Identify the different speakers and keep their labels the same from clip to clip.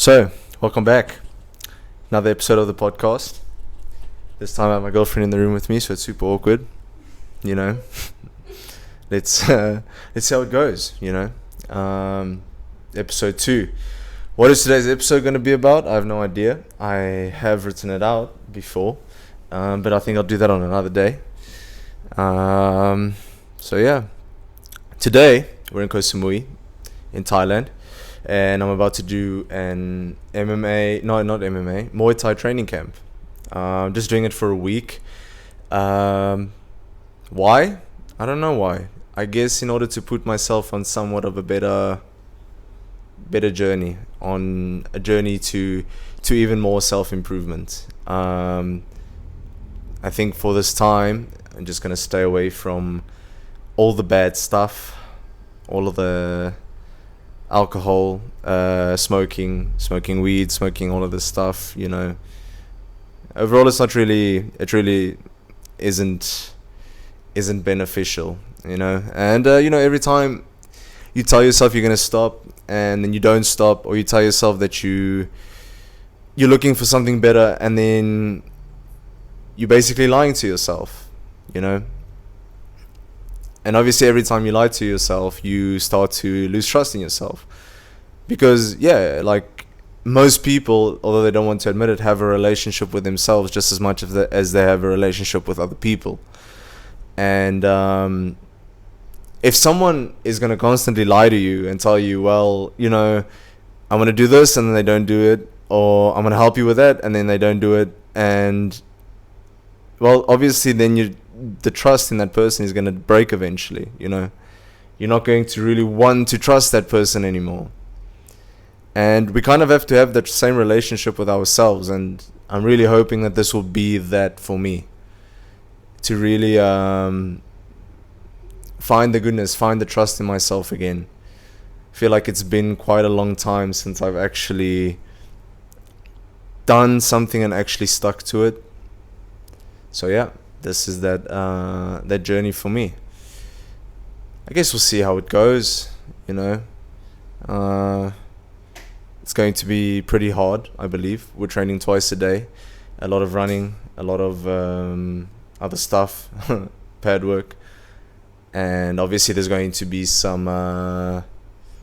Speaker 1: So, welcome back. Another episode of the podcast. This time I have my girlfriend in the room with me, so it's super awkward. You know, let's see how it goes. Episode 2. What is today's episode going to be about? I have no idea. I have written it out before, but I think I'll do that on another day. So yeah, today we're in Koh Samui in Thailand. And I'm about to do an Muay Thai training camp. Just doing it for a week. Why? I don't know why. I guess in order to put myself on somewhat of a better journey, on a journey to even more self-improvement. I think for this time, I'm just going to stay away from all the bad stuff, all of the alcohol, smoking weed, smoking all of this stuff. Overall it really isn't beneficial, and every time you tell yourself you're going to stop and then you don't stop, or you tell yourself that you're looking for something better, and then you're basically lying to yourself. And obviously every time you lie to yourself, you start to lose trust in yourself. Because, like most people, although they don't want to admit it, have a relationship with themselves just as much as they have a relationship with other people. And if someone is going to constantly lie to you and tell you, well, I'm going to do this and then they don't do it, or I'm going to help you with that and then they don't do it, and, well, obviously then the trust in that person is going to break eventually. You're not going to really want to trust that person anymore. And we kind of have to have that same relationship with ourselves, and I'm really hoping that this will be that for me, to really find the goodness, find the trust in myself again. I feel like it's been quite a long time since I've actually done something and actually stuck to it. So yeah, this is that journey for me. I guess we'll see how it goes. It's going to be pretty hard, I believe. We're training twice a day, a lot of running, a lot of other stuff, pad work, and obviously there's going to be some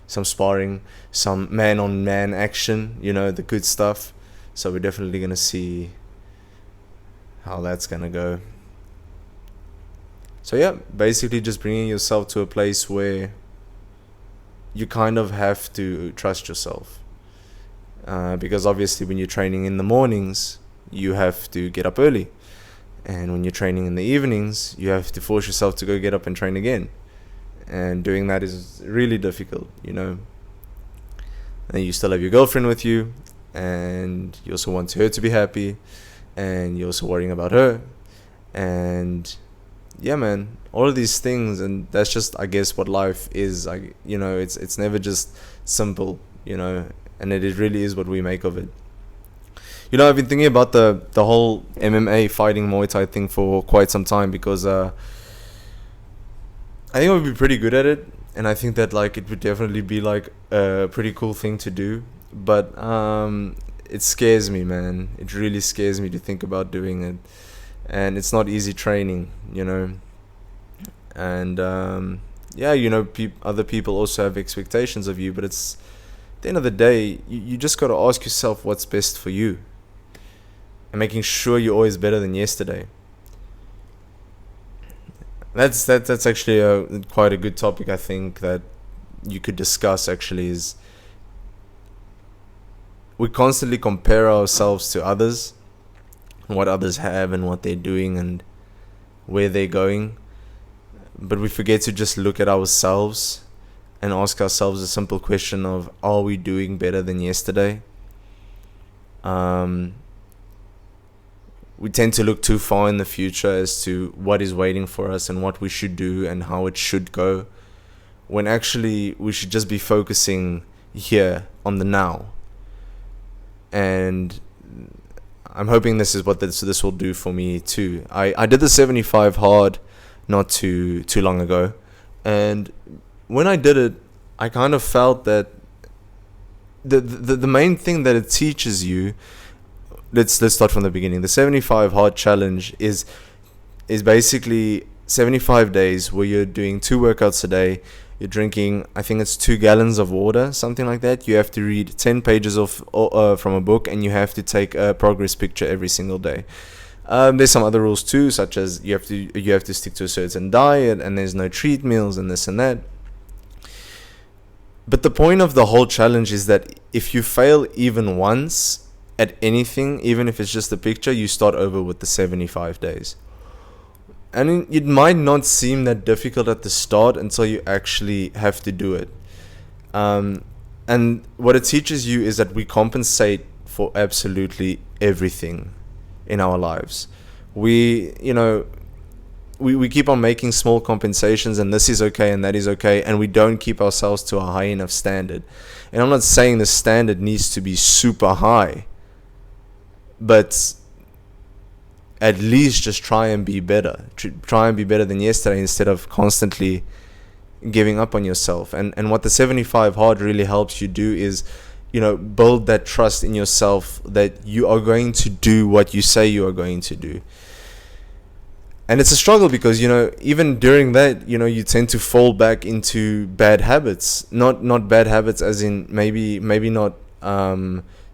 Speaker 1: sparring, some man-on-man action. The good stuff. So we're definitely gonna see how that's gonna go. So yeah, basically just bringing yourself to a place where you kind of have to trust yourself. Because obviously when you're training in the mornings, you have to get up early. And when you're training in the evenings, you have to force yourself to go get up and train again. And doing that is really difficult, And you still have your girlfriend with you, and you also want her to be happy, and you're also worrying about her. And yeah, man, all of these things, and that's just, I guess, what life is. It's never just simple, and it really is what we make of it. I've been thinking about the whole MMA fighting Muay Thai thing for quite some time, because I think I would be pretty good at it, and I think that it would definitely be a pretty cool thing to do. But it scares me, man. It really scares me to think about doing it. And it's not easy training, And other people also have expectations of you, but it's, at the end of the day, you just got to ask yourself what's best for you, and making sure you're always better than yesterday. That's actually quite a good topic, I think, that you could discuss. Actually, is we constantly compare ourselves to others, what others have and what they're doing and where they're going, but we forget to just look at ourselves and ask ourselves a simple question of, are we doing better than yesterday? We tend to look too far in the future as to what is waiting for us and what we should do and how it should go, when actually we should just be focusing here on the now. And I'm hoping this is what this will do for me too. I did the 75 hard not too long ago, and when I did it, I kind of felt that the main thing that it teaches you. Let's start from the beginning. The 75 hard challenge is basically 75 days where you're doing 2 workouts a day. You're drinking, I think it's 2 gallons of water, something like that. You have to read 10 pages from a book, and you have to take a progress picture every single day. There's some other rules too, such as you have to stick to a certain diet, and there's no treat meals and this and that. But the point of the whole challenge is that if you fail even once at anything, even if it's just a picture, you start over with the 75 days. And it might not seem that difficult at the start until you actually have to do it. And what it teaches you is that we compensate for absolutely everything in our lives. We keep on making small compensations, and this is okay and that is okay, and we don't keep ourselves to a high enough standard. And I'm not saying the standard needs to be super high, but at least just try and be better. Try and be better than yesterday instead of constantly giving up on yourself. And what the 75 hard really helps you do is, build that trust in yourself that you are going to do what you say you are going to do. And it's a struggle because, even during that, you tend to fall back into bad habits. Not bad habits as in maybe not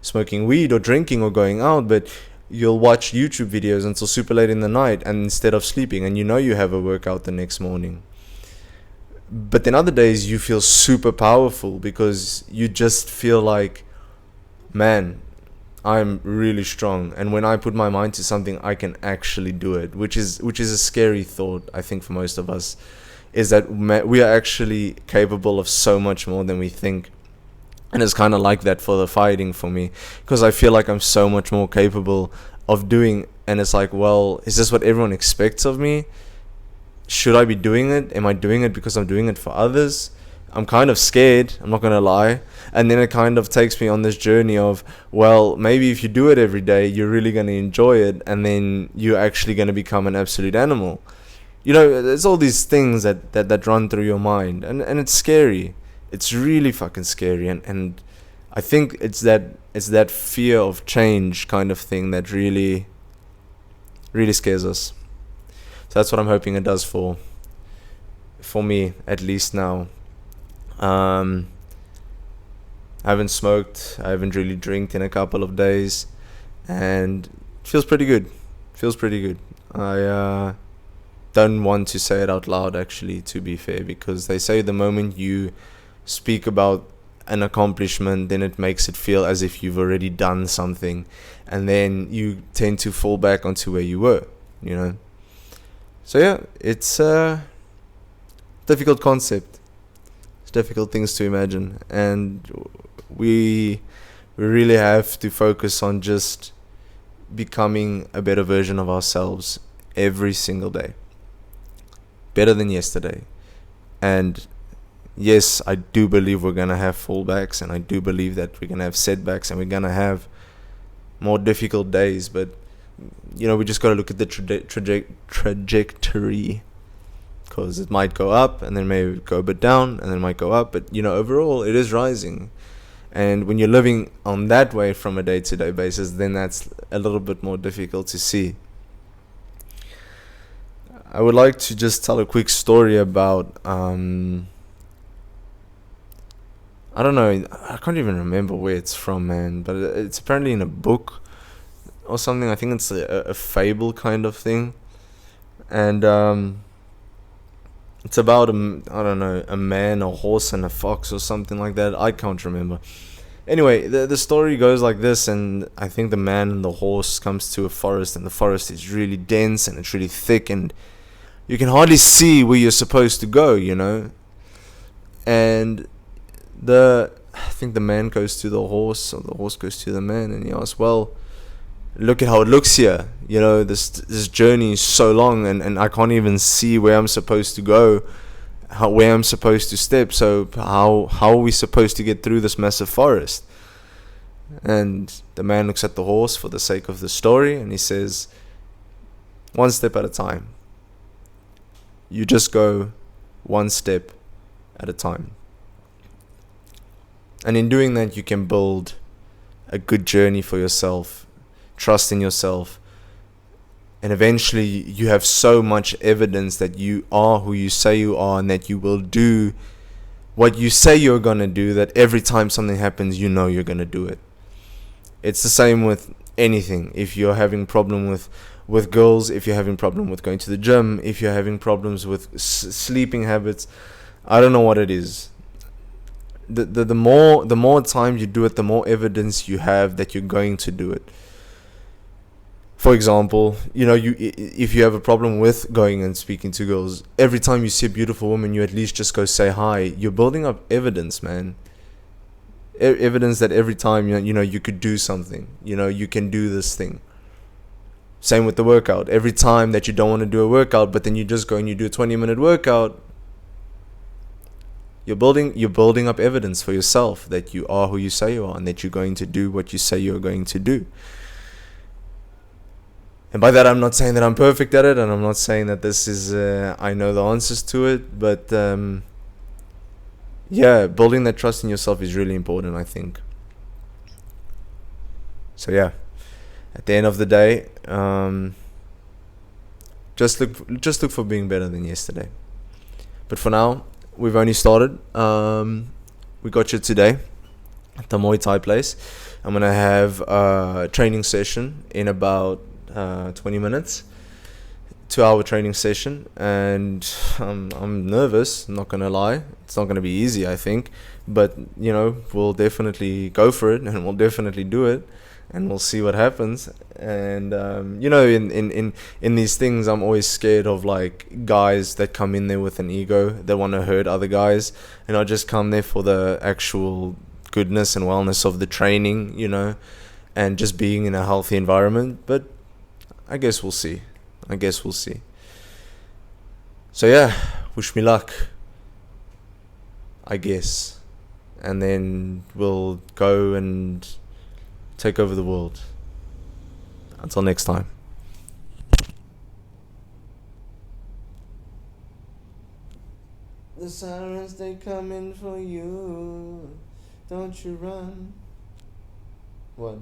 Speaker 1: smoking weed or drinking or going out, but you'll watch YouTube videos until super late in the night and instead of sleeping, and you have a workout the next morning. But then other days you feel super powerful because you just feel like, man, I'm really strong, and when I put my mind to something, I can actually do it, which is a scary thought, I think, for most of us, is that we are actually capable of so much more than we think. And it's kind of like that for the fighting for me, because I feel like I'm so much more capable of doing, and it's like, well, is this what everyone expects of me? Should I be doing it? Am I doing it because I'm doing it for others? I'm kind of scared, I'm not going to lie. And then it kind of takes me on this journey of, well, maybe if you do it every day, you're really going to enjoy it, and then you're actually going to become an absolute animal. There's all these things that run through your mind, and it's scary. It's really fucking scary, and I think it's that fear of change kind of thing that really, really scares us. So that's what I'm hoping it does for me, at least now. I haven't smoked, I haven't really drank in a couple of days, and it feels pretty good. I don't want to say it out loud, actually, to be fair, because they say the moment you speak about an accomplishment, then it makes it feel as if you've already done something, and then you tend to fall back onto where you were, So yeah, it's a difficult concept. It's difficult things to imagine, and we really have to focus on just becoming a better version of ourselves every single day, better than yesterday. And yes, I do believe we're going to have fallbacks, and I do believe that we're going to have setbacks, and we're going to have more difficult days, but we just got to look at the trajectory, because it might go up and then maybe go a bit down and then it might go up, but overall it is rising. And when you're living on that way from a day-to-day basis, then that's a little bit more difficult to see. I would like to just tell a quick story about I don't know, I can't even remember where it's from, man, but it's apparently in a book or something. I think it's a fable kind of thing, and it's about a man, a horse, and a fox or something like that. I can't remember. Anyway, the story goes like this, and I think the man and the horse comes to a forest, and the forest is really dense and it's really thick, and you can hardly see where you're supposed to go, and I think the man goes to the horse, or the horse goes to the man, and he asks, well, look at how it looks here. This journey is so long, and I can't even see where I'm supposed to go, where I'm supposed to step. So how are we supposed to get through this massive forest? And the man looks at the horse for the sake of the story, and he says, one step at a time. You just go one step at a time. And in doing that, you can build a good journey for yourself, trust in yourself, and eventually you have so much evidence that you are who you say you are and that you will do what you say you're going to do, that every time something happens, you know you're going to do it. It's the same with anything. If you're having problem with girls, if you're having problem with going to the gym, if you're having problems with sleeping habits, I don't know what it is. The more times you do it, the more evidence you have that you're going to do it. For example, if you have a problem with going and speaking to girls, every time you see a beautiful woman, you at least just go say hi. You're building up evidence, man. Evidence that every time you could do something. You can do this thing. Same with the workout. Every time that you don't want to do a workout, but then you just go and you do a 20-minute workout, you're building up evidence for yourself that you are who you say you are and that you're going to do what you say you're going to do. And by that, I'm not saying that I'm perfect at it, and I'm not saying that this is I know the answers to it, but building that trust in yourself is really important, I think. So yeah, at the end of the day, just look for being better than yesterday. But for now, we've only started. We got you today at the Muay Thai place. I'm gonna have a training session in about 20 minutes, 2-hour training session, and I'm nervous, I'm not gonna lie. It's not gonna be easy, I think, but we'll definitely go for it, and we'll definitely do it, and we'll see what happens. And in these things, I'm always scared of like guys that come in there with an ego, that want to hurt other guys, and I just come there for the actual goodness and wellness of the training, and just being in a healthy environment. But I guess we'll see. So yeah, wish me luck, I guess. And then we'll go and take over the world. Until next time. The sirens, they coming for you. Don't you run. What?